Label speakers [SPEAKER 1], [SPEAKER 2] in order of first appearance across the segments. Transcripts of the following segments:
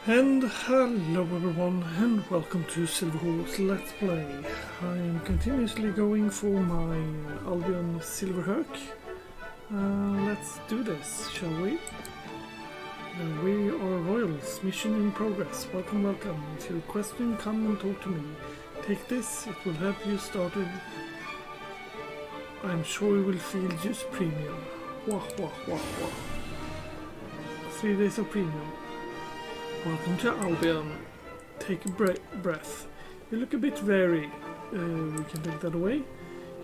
[SPEAKER 1] And hello everyone, and welcome to Silverhawk's Let's Play. I am continuously going for my Albion Silverhawk. Let's do this, shall we? We are royals, mission in progress. Welcome, welcome. If you have a question, come and talk to me. Take this, it will help you started. I'm sure you will feel just premium. Wah wah wah wah. 3 days of premium. Welcome to Albion. Take a breath. You look a bit weary. We can take that away.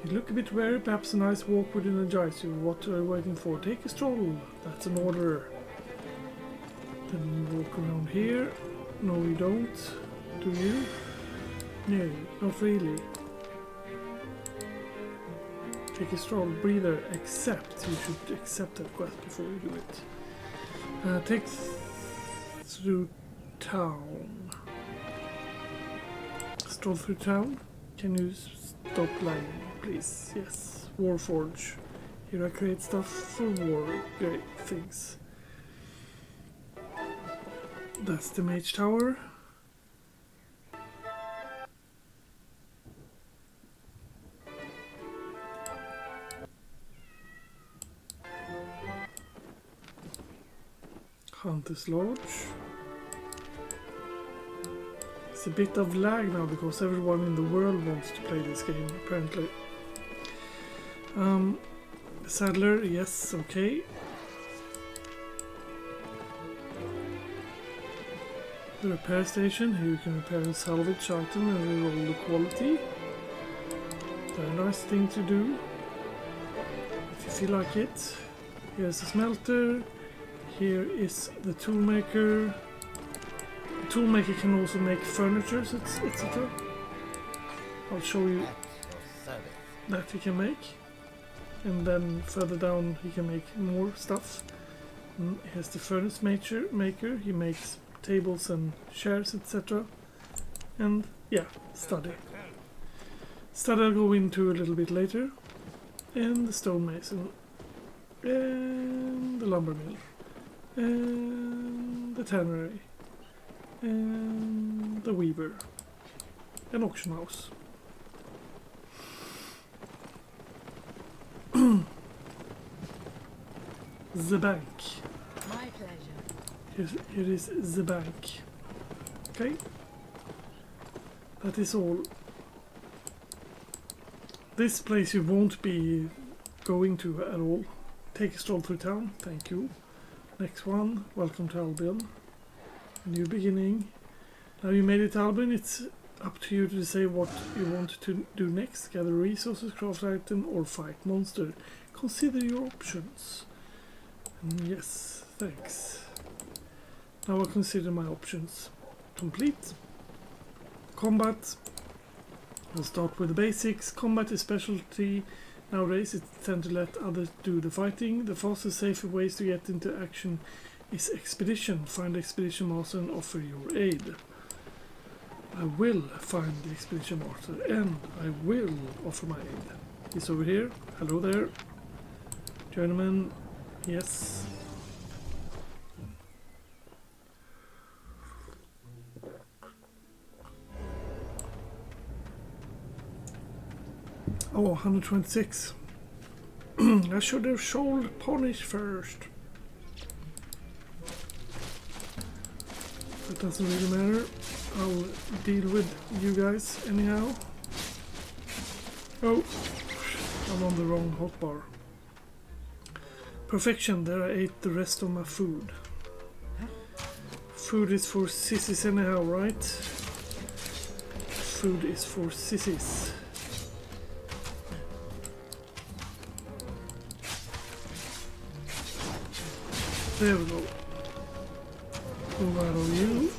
[SPEAKER 1] You look a bit weary. Perhaps a nice walk would energize you. What are you waiting for? Take a stroll. That's an order. Then walk around here. No, you don't. Do you? No, not really. Take a stroll. Breather. Accept. You should accept that quest before you do it. Take through town. Stroll through town. Can you stop lying, please? Yes. Warforge. Here I create stuff for war. Great things. That's the mage tower. Hunter's Lodge. It's a bit of lag now because everyone in the world wants to play this game, apparently. Saddler, yes, okay. The repair station, here you can repair and salvage item and reroll the quality. Very nice thing to do, if you feel like it. Here's a smelter. Here is the toolmaker. The toolmaker can also make furniture, etc. I'll show you that he can make. And then further down he can make more stuff. And here's the furnace maker. He makes tables and chairs, etc. And yeah, study. Study I'll go into a little bit later. And the stonemason. And the lumber mill. And the tannery, and the weaver, and auction house. The bank.
[SPEAKER 2] My pleasure.
[SPEAKER 1] Here is the bank. Okay, that is all. This place you won't be going to at all. Take a stroll through town. Thank you. Next one, welcome to Albion. A new beginning. Now you made it, Albion. It's up to you to decide what you want to do next. Gather resources, craft item, or fight monster. Consider your options. Yes, thanks. Now I'll consider my options. Complete. Combat. I'll start with the basics. Combat is specialty. Nowadays it tends to let others do the fighting. The fastest, safer ways to get into action is expedition. Find the expedition master and offer your aid. I will find the expedition master and I will offer my aid. He's over here. Hello there. Journeyman. Yes. Oh, 126. I should have sold ponies first. That doesn't really matter. I'll deal with you guys anyhow. Oh, I'm on the wrong hotbar. Perfection, there I ate the rest of my food. Food is for sissies anyhow, right? Food is for sissies. There we go. Move out of you.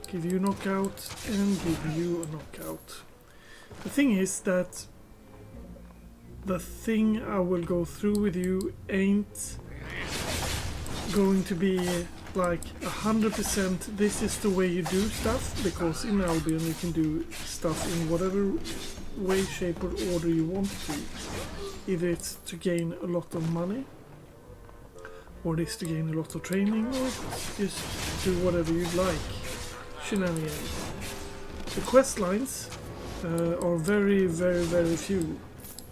[SPEAKER 1] Give you a knockout and give you a knockout. The thing is that the thing I will go through with you ain't going to be like 100% this is the way you do stuff, because in Albion you can do stuff in whatever way, shape or order you want to. Either it's to gain a lot of money, or this to gain a lot of training, or just do whatever you'd like. Shenanigans. The quest lines are very, very, very few,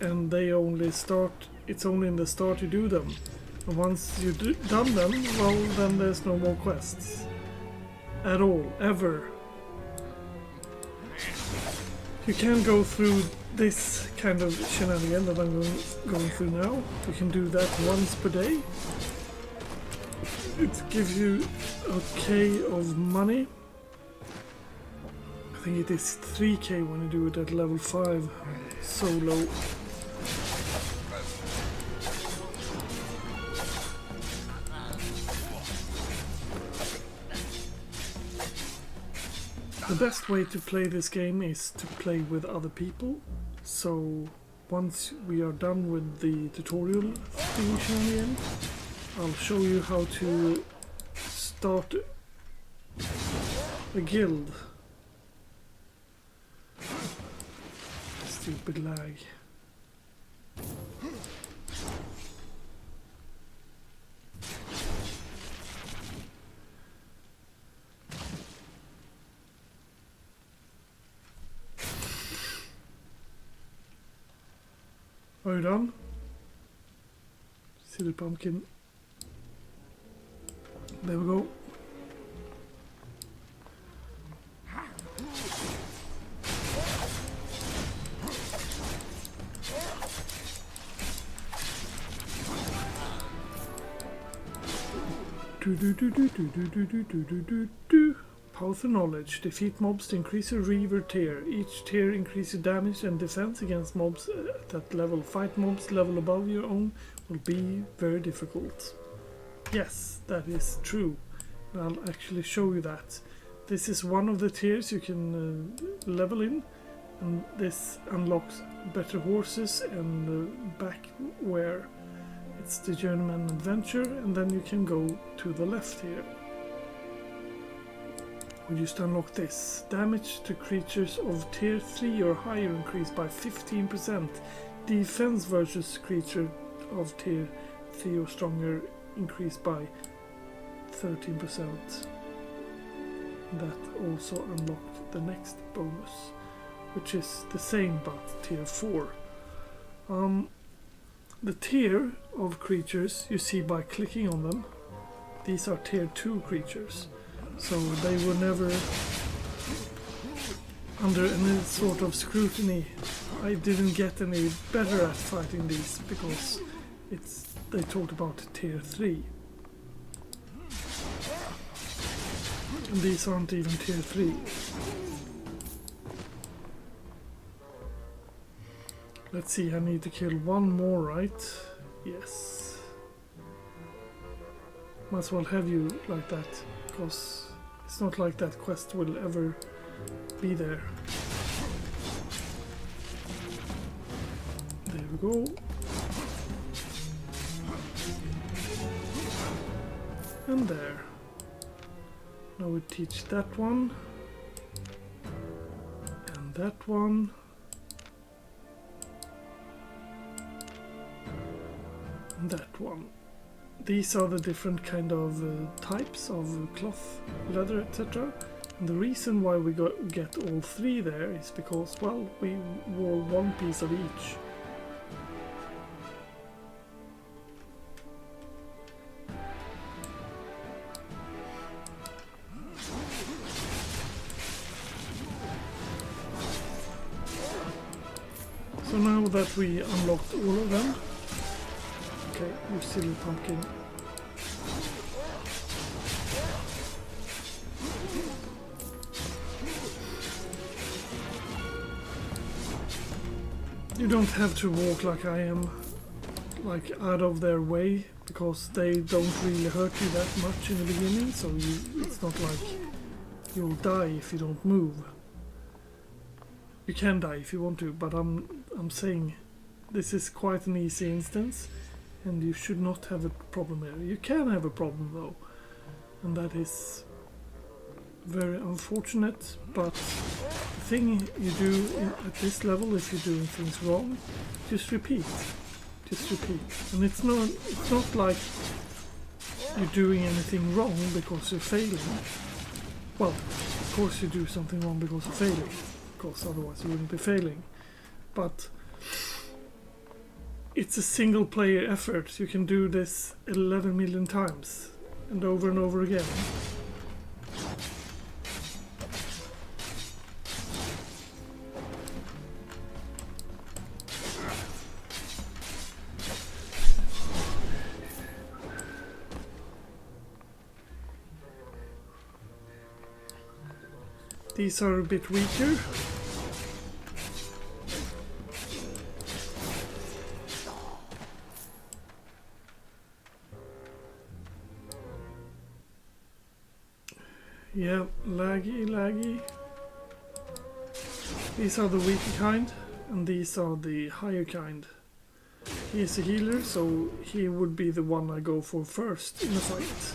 [SPEAKER 1] and they only start. It's only in the start you do them, and once you've done them, well, then there's no more quests at all, ever. You can go through this kind of shenanigan that I'm going through now. You can do that once per day. It gives you a K of money. I think it is 3K when you do it at level 5. So low. The best way to play this game is to play with other people. So once we are done with the tutorial shenanigan, I'll show you how to start a guild. Stupid lag. Are you done? See the pumpkin. There we go. Power through knowledge. Defeat mobs to increase your reaver tier. Each tier increases damage and defense against mobs at that level. Fight mobs level above your own will be very difficult. Yes, that is true. I'll actually show you that. This is one of the tiers you can level in, and this unlocks better horses and back where it's the Journeyman Adventure, and then you can go to the left here. We just unlock this. Damage to creatures of tier 3 or higher increased by 15%. Defense versus creature of tier 3 or stronger increased by 13%. That also unlocked the next bonus, which is the same but tier 4. The tier of creatures you see by clicking on them. These are tier 2 creatures, so they were never under any sort of scrutiny. I didn't get any better at fighting these because they talked about tier 3. And these aren't even tier 3. Let's see, I need to kill one more, right? Yes. Might as well have you like that, because it's not like that quest will ever be there. There we go. And there. Now we teach that one. And that one. And that one. These are the different kind of types of cloth, leather, etc. And the reason why we get all 3 there is because, well, we wore one piece of each. So now that we unlocked all of them, okay, you silly pumpkin. You don't have to walk like I am, like out of their way, because they don't really hurt you that much in the beginning, so it's not like you'll die if you don't move. You can die if you want to, but I'm saying this is quite an easy instance, and you should not have a problem here. You can have a problem though, and that is very unfortunate, but the thing you do at this level, if you're doing things wrong, just repeat. And it's not like you're doing anything wrong because you're failing. Well, of course you do something wrong because you're failing. Of course, otherwise you wouldn't be failing. But it's a single player effort. You can do this 11 million times and over again. These are a bit weaker. Yeah, laggy. These are the weaker kind, and these are the higher kind. He's a healer, so he would be the one I go for first in a fight.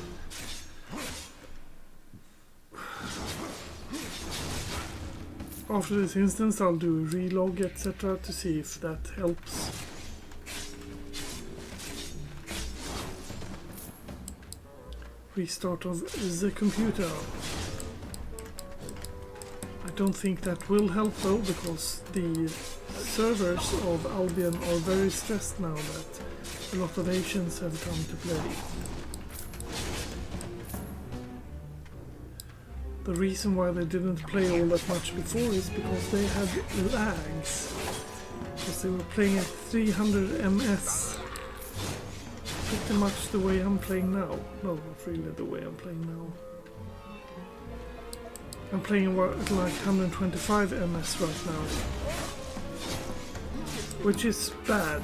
[SPEAKER 1] After this instance, I'll do a relog, etc. to see if that helps. Restart of the computer. I don't think that will help though, because the servers of Albion are very stressed now that a lot of Asians have come to play. The reason why they didn't play all that much before is because they had lags. Because they were playing at 300 ms. Pretty much the way I'm playing now. No, not really the way I'm playing now. I'm playing at like 125 ms right now. Which is bad.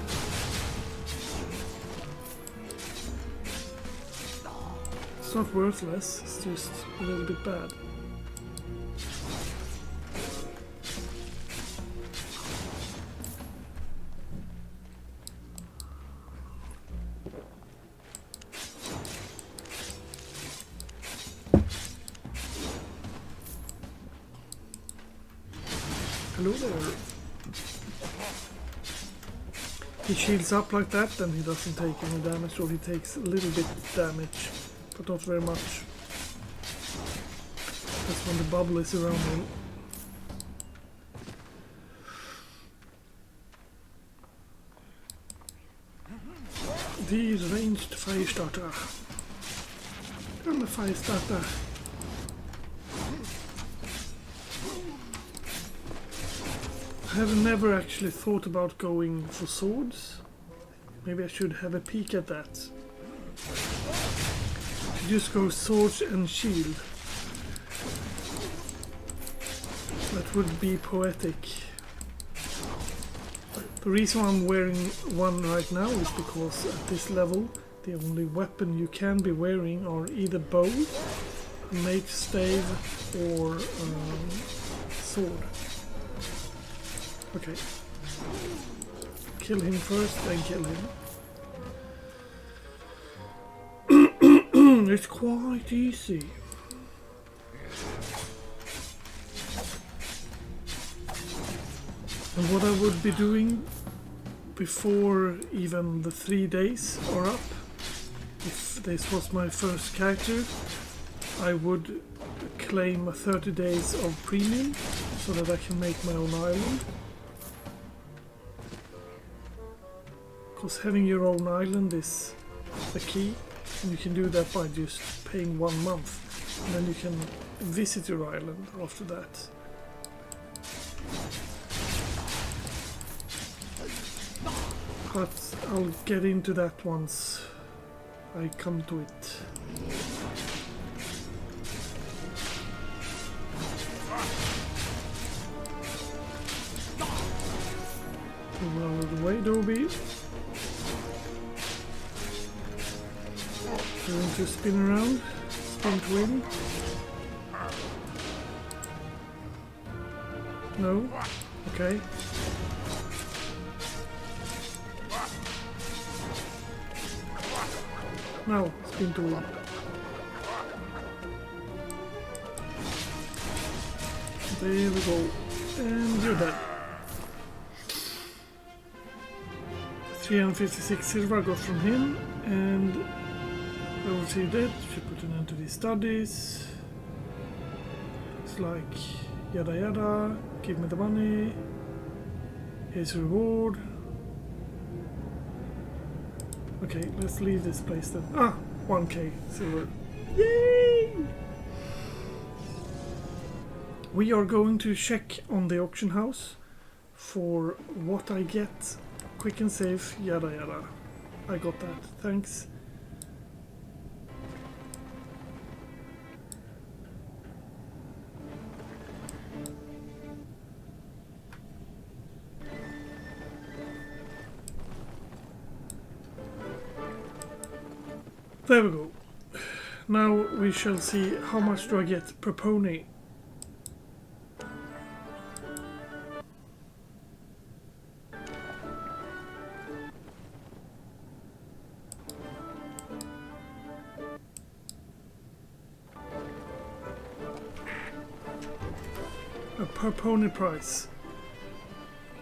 [SPEAKER 1] It's not worthless, it's just a little bit bad. Hello there. He shields up like that, then he doesn't take any damage, or he takes a little bit damage, but not very much. That's when the bubble is around him. The ranged fire starter. I'm a fire starter. I have never actually thought about going for swords. Maybe I should have a peek at that. To just go swords and shield. That would be poetic. The reason I'm wearing one right now is because at this level the only weapon you can be wearing are either bow, a mage stave, or sword. Okay. Kill him first, then kill him. It's quite easy. And what I would be doing before even the 3 days are up, if this was my first character, I would claim 30 days of premium so that I can make my own island. Because having your own island is the key, and you can do that by just paying 1 month, and then you can visit your island after that. But I'll get into that once I come to it. Move out of the way, Dobie. Going to spin around, spin to win. No? Okay. Now, spin to win. There we go. And you're dead. 356 silver I got from him, and We will see that. Should put an end to these studies. It's like yada yada. Give me the money. Here's a reward. Okay, let's leave this place then. Ah, 1k silver. Yay! We are going to check on the auction house for what I get. Quick and safe, yada yada. I got that, thanks. There we go. Now we shall see how much do I get per pony. A per pony price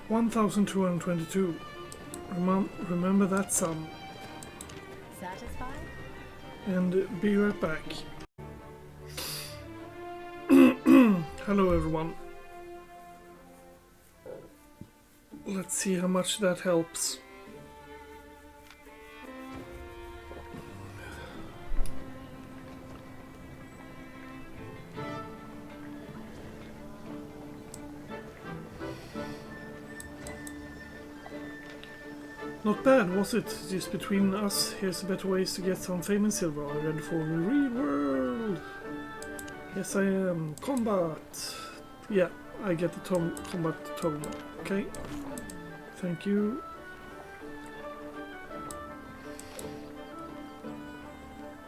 [SPEAKER 1] 1,222. Remember that sum.
[SPEAKER 2] Satisfied?
[SPEAKER 1] And be right back. Hello everyone. Let's see how much that helps. Not bad, was it? Just between us, here's better ways to get some fame and silver. Are you ready for the real world? Yes, I am. Combat! Yeah, I get the combat tone. Okay. Thank you.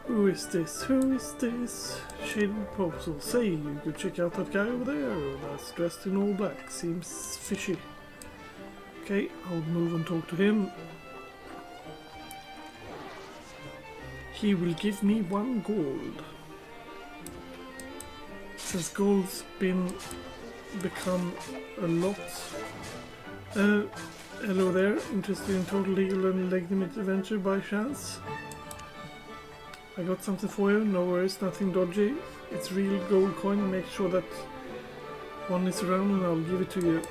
[SPEAKER 1] Who is this? Who is this? Shaded proposal. Say, you could check out that guy over there. That's dressed in all black. Seems fishy. Okay, I'll move and talk to him. He will give me 1 gold. Since gold's become a lot. Hello there, interested in total legal and legitimate adventure by chance? I got something for you, no worries, nothing dodgy. It's real gold coin, make sure that one is around and I'll give it to you.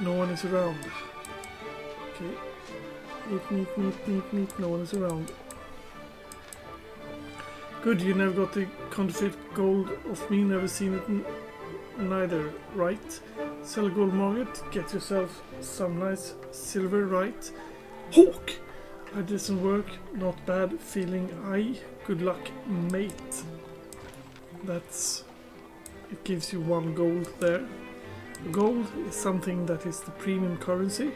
[SPEAKER 1] No one is around. Okay. Neat, no one is around. Good, you never got the counterfeit gold of me, never seen it neither, right? Sell a gold market, get yourself some nice silver, right? Hawk! That doesn't work, not bad, feeling I. Good luck, mate. That's... it gives you 1 gold there. Gold is something that is the premium currency.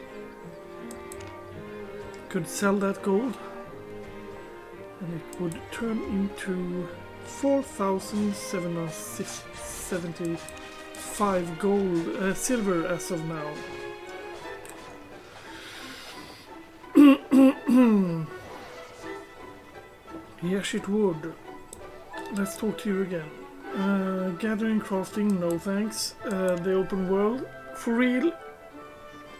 [SPEAKER 1] Could sell that gold and it would turn into 4,775 gold, silver as of now. Yes, it would. Let's talk to you again. Gathering, crafting, no thanks. The open world, for real,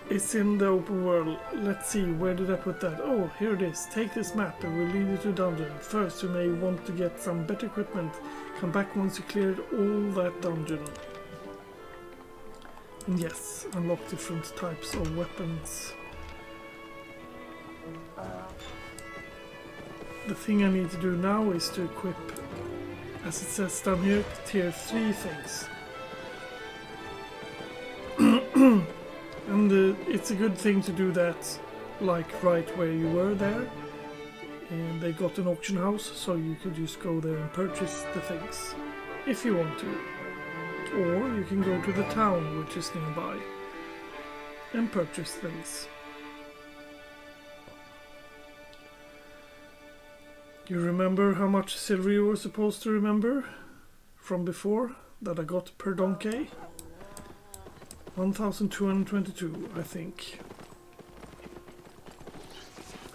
[SPEAKER 1] it's in the open world. Let's see, where did I put that? Oh, here it is. Take this map and we'll lead you to a dungeon. First, you may want to get some better equipment. Come back once you cleared all that dungeon. And yes, unlock different types of weapons. The thing I need to do now is to equip, as it says down here, tier 3 things. And it's a good thing to do that, like right where you were there. And they got an auction house, so you could just go there and purchase the things, if you want to. Or you can go to the town, which is nearby, and purchase things. You remember how much silver you were supposed to remember from before that I got per donkey? 1,222, I think.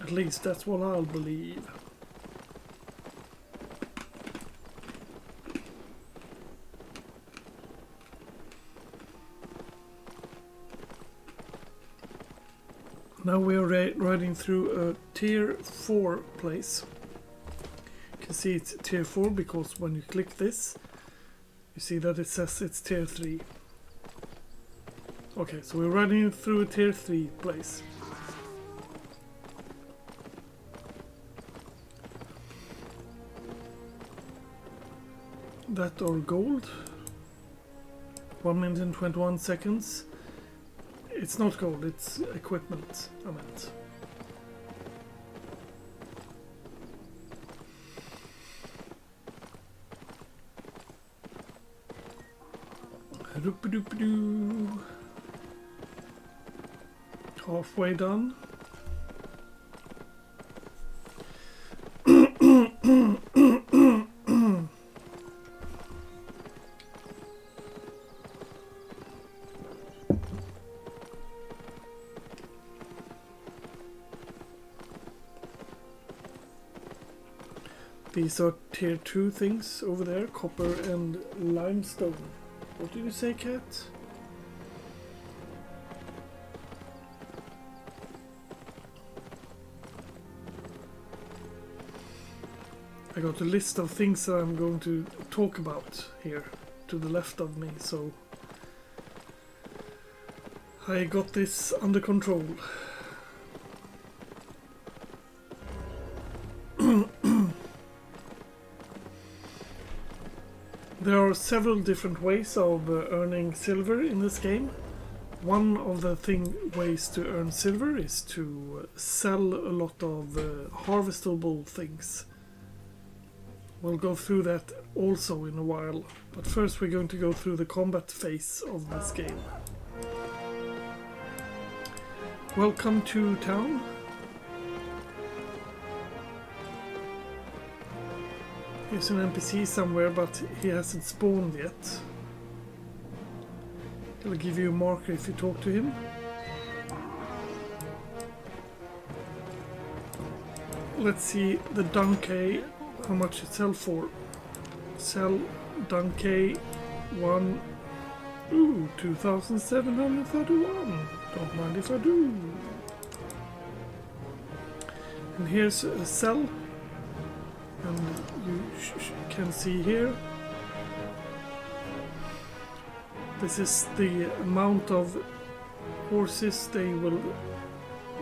[SPEAKER 1] At least that's what I'll believe. Now we are riding through a tier 4 place. can see it's tier 4 because when you click this, you see that it says it's tier 3. Okay, so we're running through a tier 3 place. That or gold. 1 minute and 21 seconds. It's not gold, it's equipment, I meant. Doop-a-doop-a-doo. Halfway done. These are tier 2 things over there, copper and limestone. What did you say, cat? I got a list of things that I'm going to talk about here to the left of me, so I got this under control. There are several different ways of earning silver in this game. One of the ways to earn silver is to sell a lot of harvestable things. We'll go through that also in a while, but first we're going to go through the combat phase of this game. Welcome to town. Here's an NPC somewhere, but he hasn't spawned yet. I'll give you a marker if you talk to him. Let's see the Dunkey, how much it sells for. Sell Dunkey 1. Ooh, 2,731. Don't mind if I do. And here's a sell. And you can see here, this is the amount of horses they will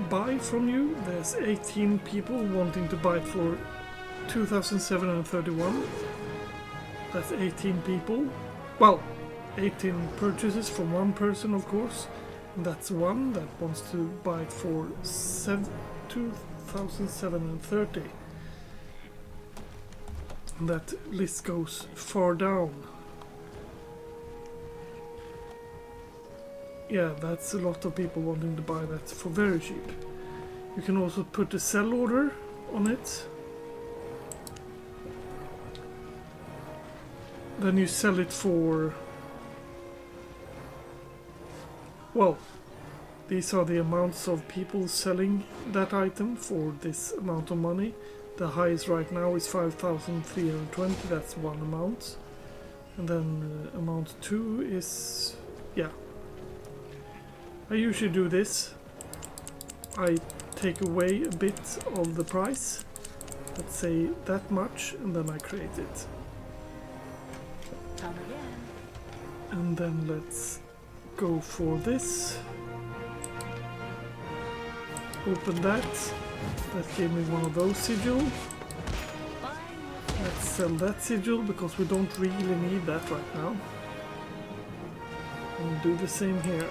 [SPEAKER 1] buy from you. There's 18 people wanting to buy it for 2,731. That's 18 people. Well, 18 purchases from one person, of course. And that's one that wants to buy it for 2,730. That list goes far down. Yeah, that's a lot of people wanting to buy that for very cheap. You can also put a sell order on it. Then you sell it for... Well, these are the amounts of people selling that item for this amount of money. The highest right now is 5,320, that's one amount. And then amount 2 is... yeah. I usually do this. I take away a bit of the price. Let's say that much, and then I create it.
[SPEAKER 2] Come again.
[SPEAKER 1] And then let's go for this. Open that. That gave me one of those sigil. Let's sell that sigil because we don't really need that right now. And do the same here.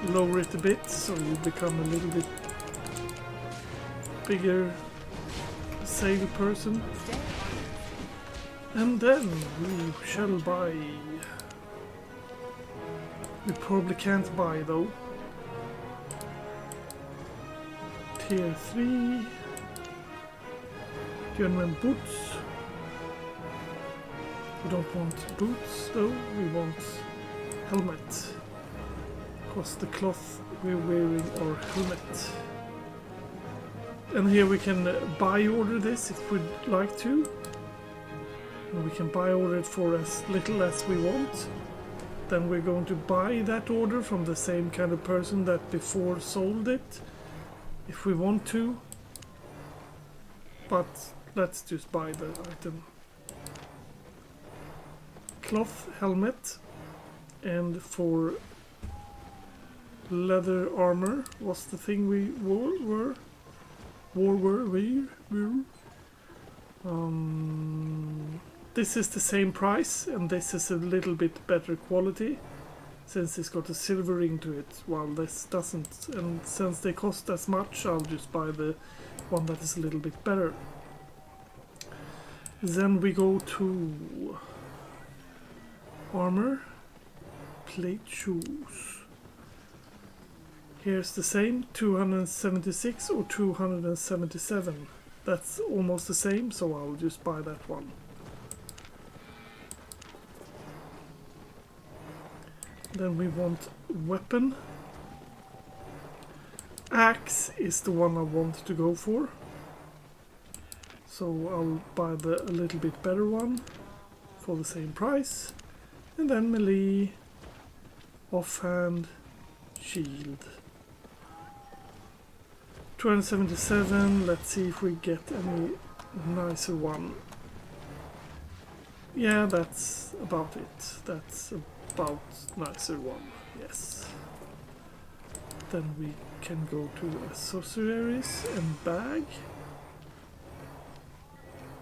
[SPEAKER 1] Lower it a bit so you become a little bit bigger sale person. And then we shall buy. We probably can't buy though. Tier 3. German boots. We don't want boots though, we want helmet. Because the cloth we're wearing our helmet. And here we can buy order this if we'd like to. And we can buy order it for as little as we want. Then we're going to buy that order from the same kind of person that before sold it. If we want to. but let's just buy the item. Cloth helmet, and for leather armor was the thing we wore. This is the same price, and this is a little bit better quality, since it's got a silver ring to it, while this doesn't. And since they cost as much, I'll just buy the one that is a little bit better. Then we go to armor, plate shoes. Here's the same, 276 or 277. That's almost the same, so I'll just buy that one. Then we want weapon. Axe is the one I want to go for. So I'll buy the a little bit better one for the same price. And then melee, offhand, shield. 277, let's see if we get any nicer one. Yeah, that's about it. That's about nicer one, yes. Then we can go to accessories and bag.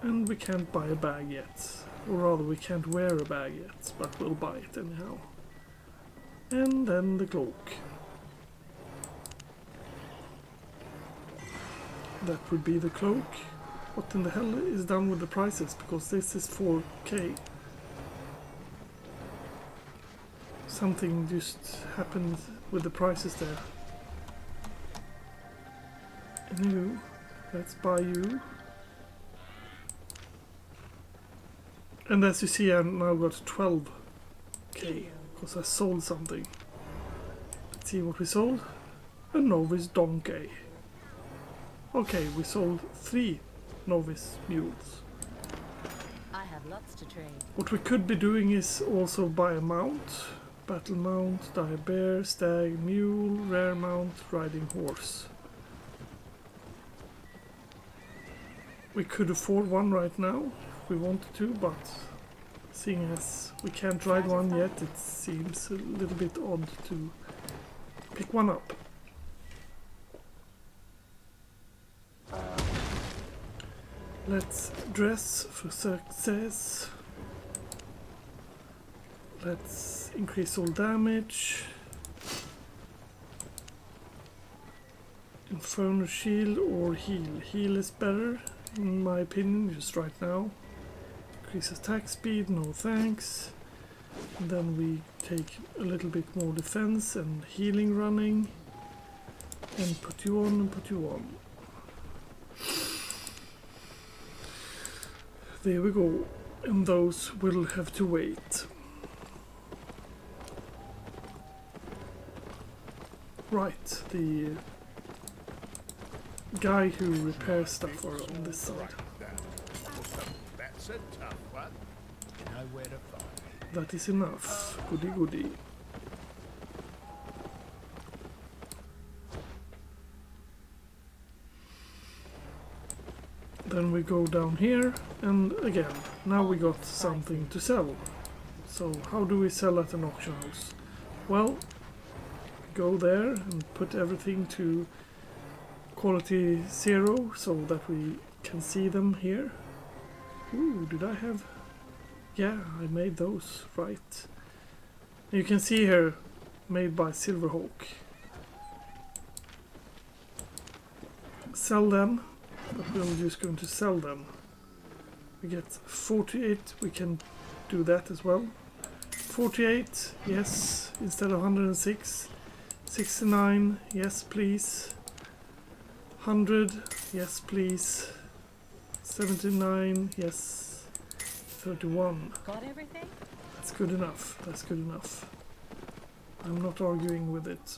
[SPEAKER 1] And we can't buy a bag yet. Or rather, we can't wear a bag yet, but we'll buy it anyhow. And then the cloak. That would be the cloak. What in the hell is done with the prices? Because this is 4K. Something just happened with the prices there. Anywho, let's buy you. And as you see, I've now got 12K because I sold something. Let's see what we sold. A novice donkey. Okay, we sold 3 novice mules.
[SPEAKER 2] I have lots to trade.
[SPEAKER 1] What we could be doing is also buy a mount. Battle mount, dire bear, stag, mule, rare mount, riding horse. We could afford one right now if we wanted to, but seeing as we can't ride one yet, it seems a little bit odd to pick one up. Let's dress for success. Let's increase all damage. Inferno shield or heal. Heal is better in my opinion just right now. Increase attack speed, no thanks. And then we take a little bit more defense and healing running. And put you on and put you on. There we go. And those will have to wait. Right, the guy who repairs stuff are on this side.
[SPEAKER 3] That's a tough one. You know where to find me.
[SPEAKER 1] That is enough. Goody goody. Then we go down here, and again, now we got something to sell. So how do we sell at an auction house? Well, go there and put everything to quality 0 so that we can see them here. Ooh, did I have... Yeah, I made those, right. You can see here, made by Silverhawk. Sell them, but we're just going to sell them. We get 48, we can do that as well. 48, yes, instead of 106. 69, yes please. 100, yes please. 79, yes. 31.
[SPEAKER 2] Got everything?
[SPEAKER 1] That's good enough, that's good enough. I'm not arguing with it.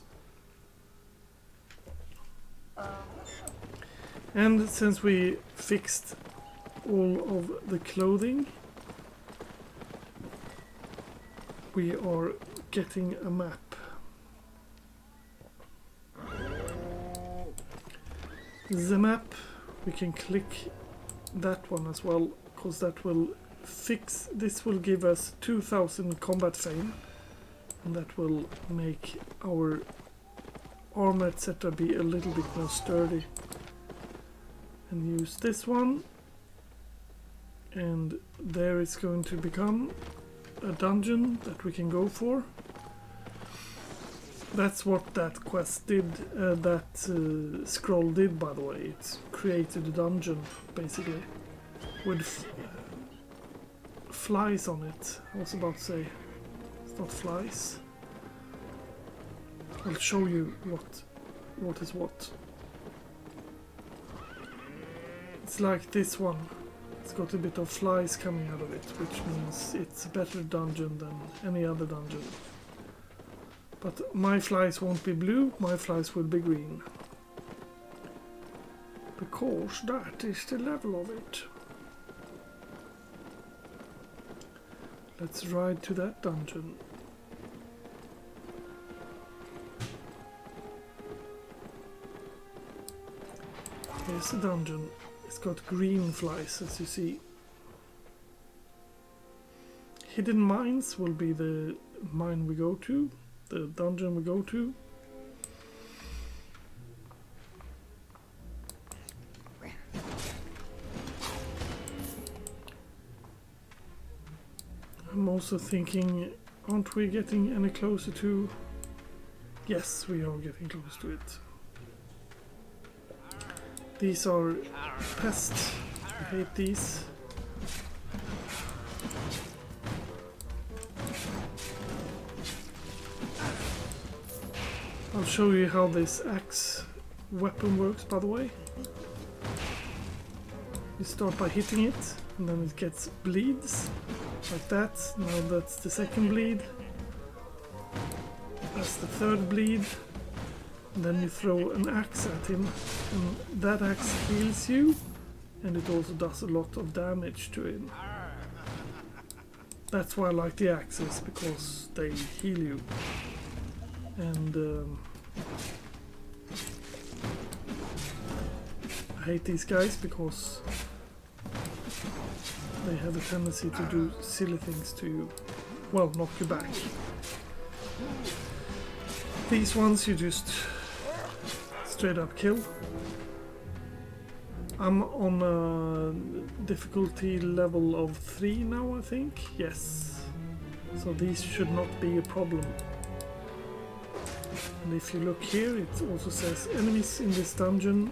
[SPEAKER 1] And since we fixed all of the clothing, we are getting a map. The map, we can click that one as well, because that will fix, this will give us 2000 combat fame, and that will make our armor etc. be a little bit more sturdy. And use this one, and there is going to become a dungeon that we can go for. That's what that quest did, that scroll did, by the way. It created a dungeon, basically, with flies on it. I was about to say, it's not flies. I'll show you what is what. It's like this one. It's got a bit of flies coming out of it, which means it's a better dungeon than any other dungeon. But my flies won't be blue, my flies will be green. Because that is the level of it. Let's ride to that dungeon. Here's the dungeon. It's got green flies, as you see. Hidden mines will be the mine we go to, the dungeon we go to. I'm also thinking, aren't we getting any closer to... Yes, we are getting close to it. These are pests. I hate these. I'll show you how this axe weapon works, by the way. You start by hitting it, and then it gets bleeds, like that. Now that's the second bleed. That's the third bleed. And then you throw an axe at him, and that axe heals you, and it also does a lot of damage to him. That's why I like the axes, because they heal you. And I hate these guys because they have a tendency to do silly things to you. Well, knock you back. These ones you just straight up kill. I'm on a difficulty level of 3 now, I think. Yes. So these should not be a problem. And if you look here, it also says enemies in this dungeon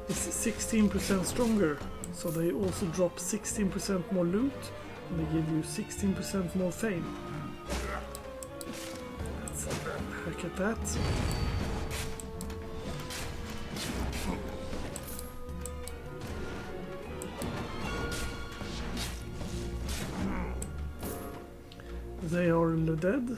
[SPEAKER 1] is 16% stronger. So they also drop 16% more loot, and they give you 16% more fame. Let's hack at that. They are dead.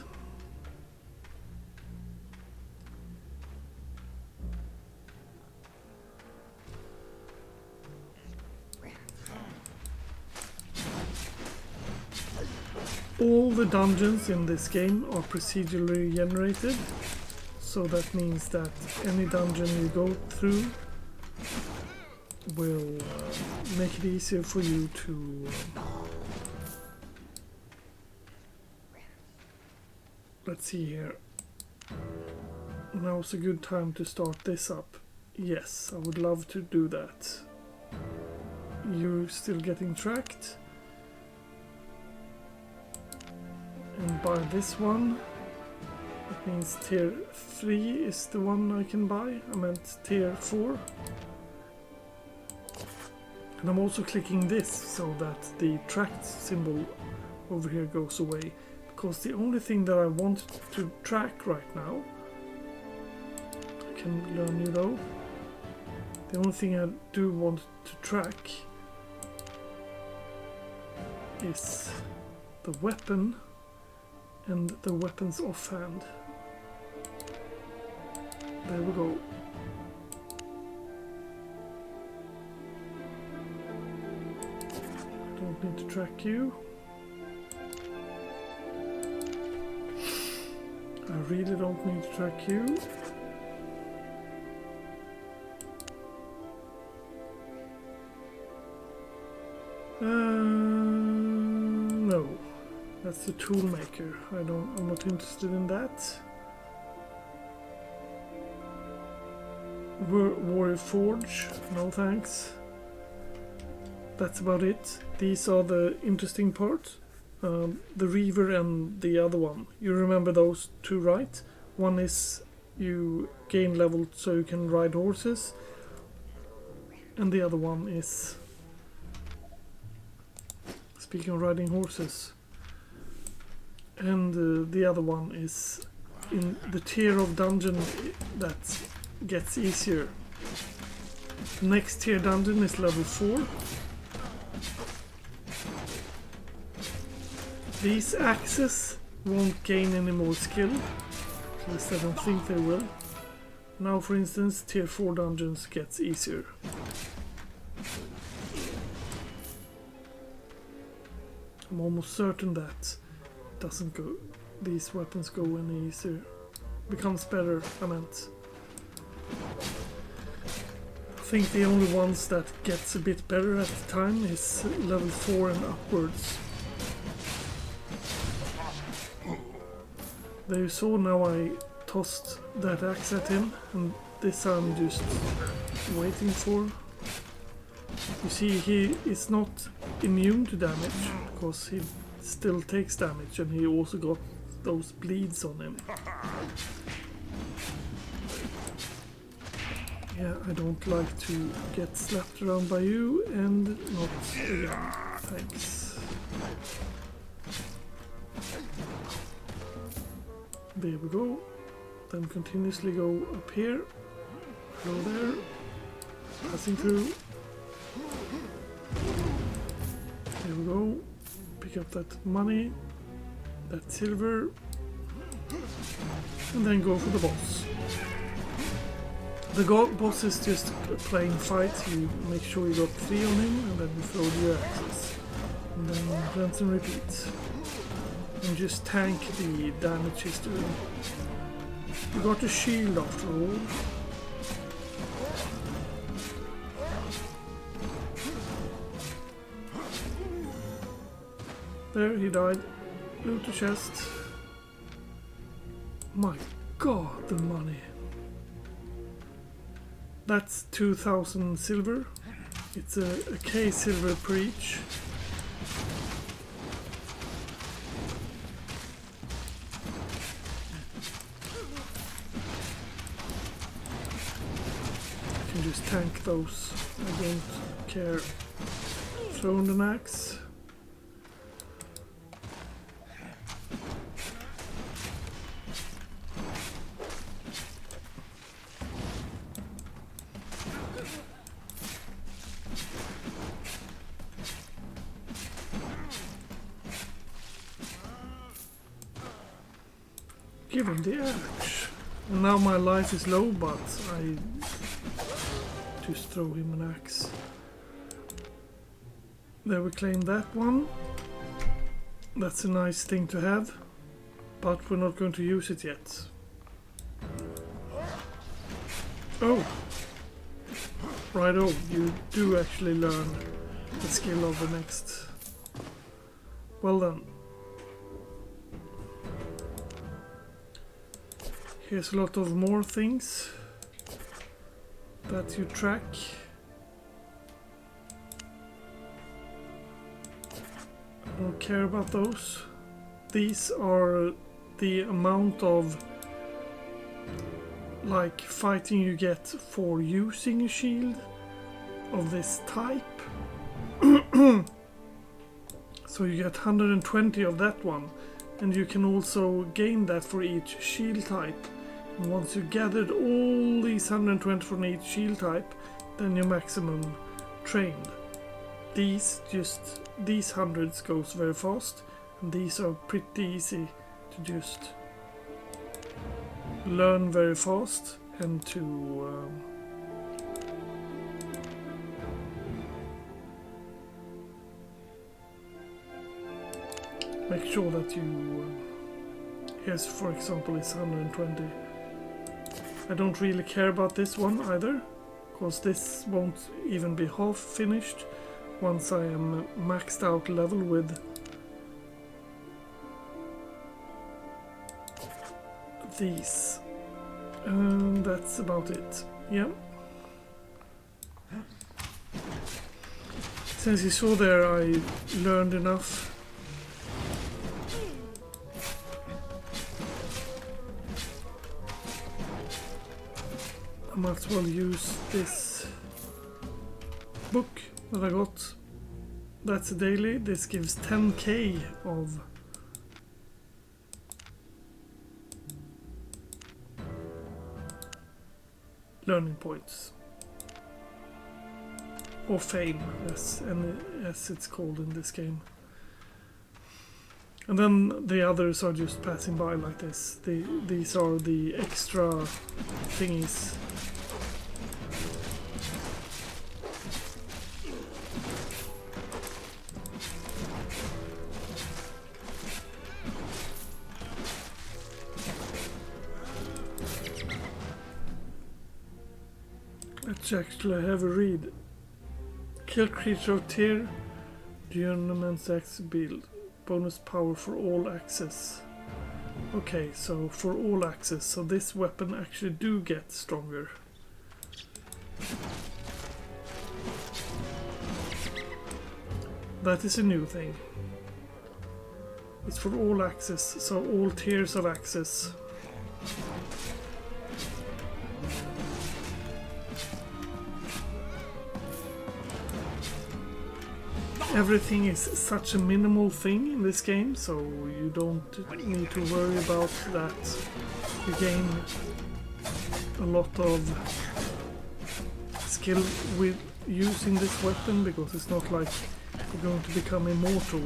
[SPEAKER 1] All the dungeons in this game are procedurally generated, so that means that any dungeon you go through will make it easier for you to let's see here. Now's a good time to start this up. Yes, I would love to do that. You're still getting tracked. And by this one, that means tier 3 is the one I can buy. I meant tier 4. And I'm also clicking this so that the tracked symbol over here goes away. Because the only thing that I want to track right now, I can learn you though. The only thing I do want to track is the weapon and the weapons offhand. There we go. Don't need to track you. I really don't need to track you. No, that's the tool maker. I'm not interested in that. Warrior Forge, no thanks. That's about it. These are the interesting parts. The Reaver and the other one. You remember those two, right? One is you gain level so you can ride horses. And the other one is... Speaking of riding horses. And the other one is in the tier of dungeon that gets easier. Next tier dungeon is level 4. These axes won't gain any more skill, at least I don't think they will. Now for instance tier 4 dungeons gets easier. I'm almost certain that doesn't go, these weapons go any easier. Becomes better, I meant. I think the only ones that gets a bit better at the time is level 4 and upwards. There you saw, now I tossed that axe at him, and this I'm just waiting for. You see, he is not immune to damage, because he still takes damage, and he also got those bleeds on him. Yeah, I don't like to get slapped around by you, and not again. Thanks. There we go. Then continuously go up here. Go there. Passing through. There we go. Pick up that money. That silver. And then go for the boss. The boss is just a plain fight. You make sure you got 3 on him, and then you throw your axes. And then rinse and repeat. And just tank the damage he's doing. You got a shield after all. There, he died. Loot the chest. My god, the money. That's 2,000 silver. It's a K silver per each. I can just tank those. I don't care. Throw in an axe. Give him the axe. And now my life is low, but I just throw him an axe. There we claim that one. That's a nice thing to have, but we're not going to use it yet. Oh! Righto, you do actually learn the skill of the next. Well done. Here's a lot of more things that you track. I don't care about those. These are the amount of like fighting you get for using a shield of this type. So you get 120 of that one, and you can also gain that for each shield type. And once you gathered all these 120 from each shield type, then you're maximum trained. These hundreds goes very fast, and these are pretty easy to just learn very fast and to make sure that you here's for example is 120. I don't really care about this one either, because this won't even be half finished, once I am maxed out level with these. And that's about it. Yeah. Since you saw there, I learned enough. I might as well use this book that I got. That's a daily. This gives 10k of learning points. Or fame, as it's called in this game. And then the others are just passing by like this. These are the extra thingies. Let's actually have a read. Kill creature of tier, Journeyman's Axe build. Bonus power for all access. Okay, so for all access, so this weapon actually do get stronger. That is a new thing. It's for all access, so all tiers of access. Everything is such a minimal thing in this game, so you don't need to worry about that. You gain a lot of skill with using this weapon, because it's not like you're going to become immortal.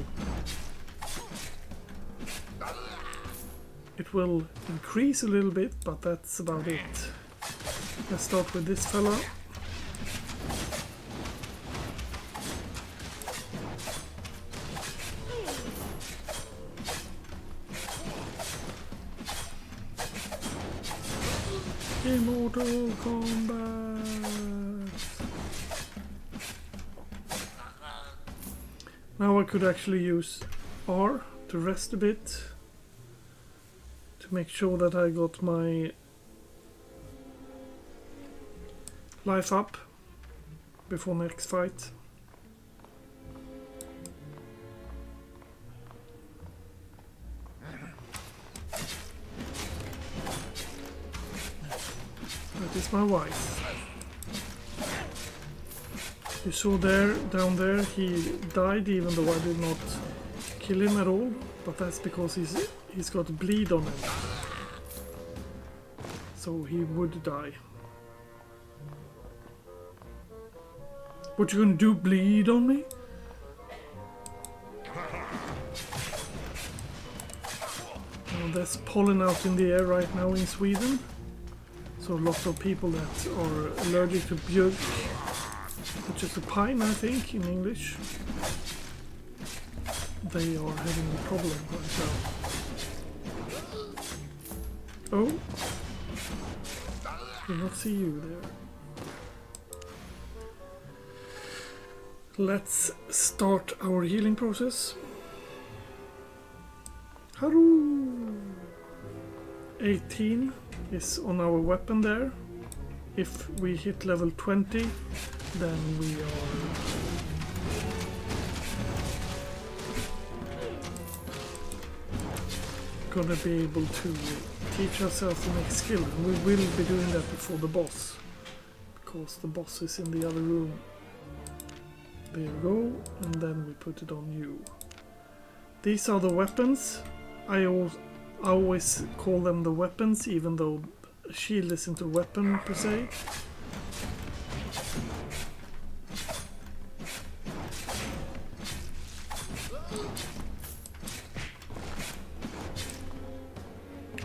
[SPEAKER 1] It will increase a little bit, but that's about it. Let's start with this fella. Immortal Combat. Now I could actually use R to rest a bit, to make sure that I got my life up before next fight. That is my wife. You saw there, down there, he died even though I did not kill him at all, but that's because he's got bleed on him. So he would die. What you gonna do, bleed on me? Now there's pollen out in the air right now in Sweden. So a lot of people that are allergic to björk, which is a pine I think in English, they are having a problem right now. Oh, do not see you there. Let's start our healing process. Haru! 18 is on our weapon there. If we hit level 20, then we are gonna be able to teach ourselves the next skill. And we will be doing that before the boss, because the boss is in the other room. There you go, and then we put it on you. These are the weapons. I always call them the weapons, even though a shield isn't a weapon per se.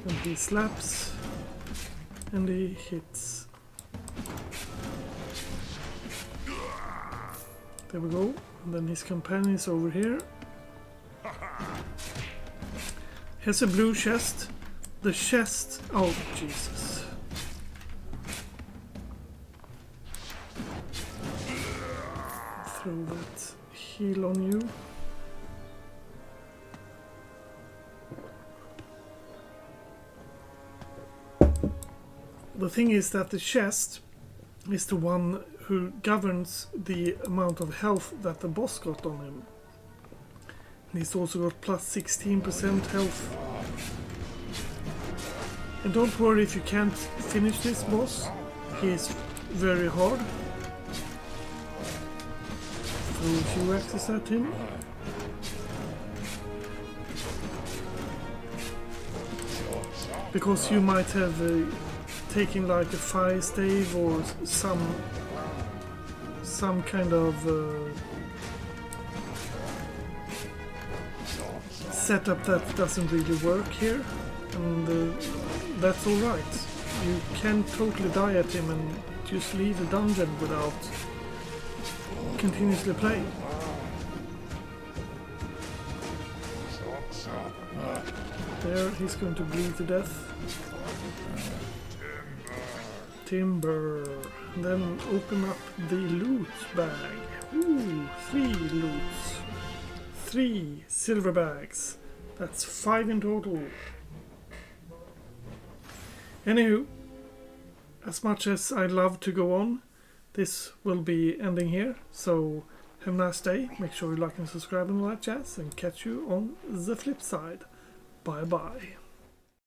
[SPEAKER 1] And he slaps and he hits. There we go. And then his companion is over here. Has a blue chest. The chest. Oh, Jesus. Throw that heal on you. The thing is that the chest is the one who governs the amount of health that the boss got on him. And he's also got plus 16% health. And don't worry if you can't finish this boss, he is very hard. Throw a few axes at him. Because you might have taken like a fire stave or some kind of setup that doesn't really work here, and that's alright. You can totally die at him and just leave the dungeon without continuously playing. There, he's going to bleed to death. Timber. And then open up the loot bag. Ooh, 3 loots. 3 silver bags. That's 5 in total. Anywho, as much as I'd love to go on, this will be ending here. So have a nice day. Make sure you like and subscribe and all that jazz, and catch you on the flip side. Bye bye.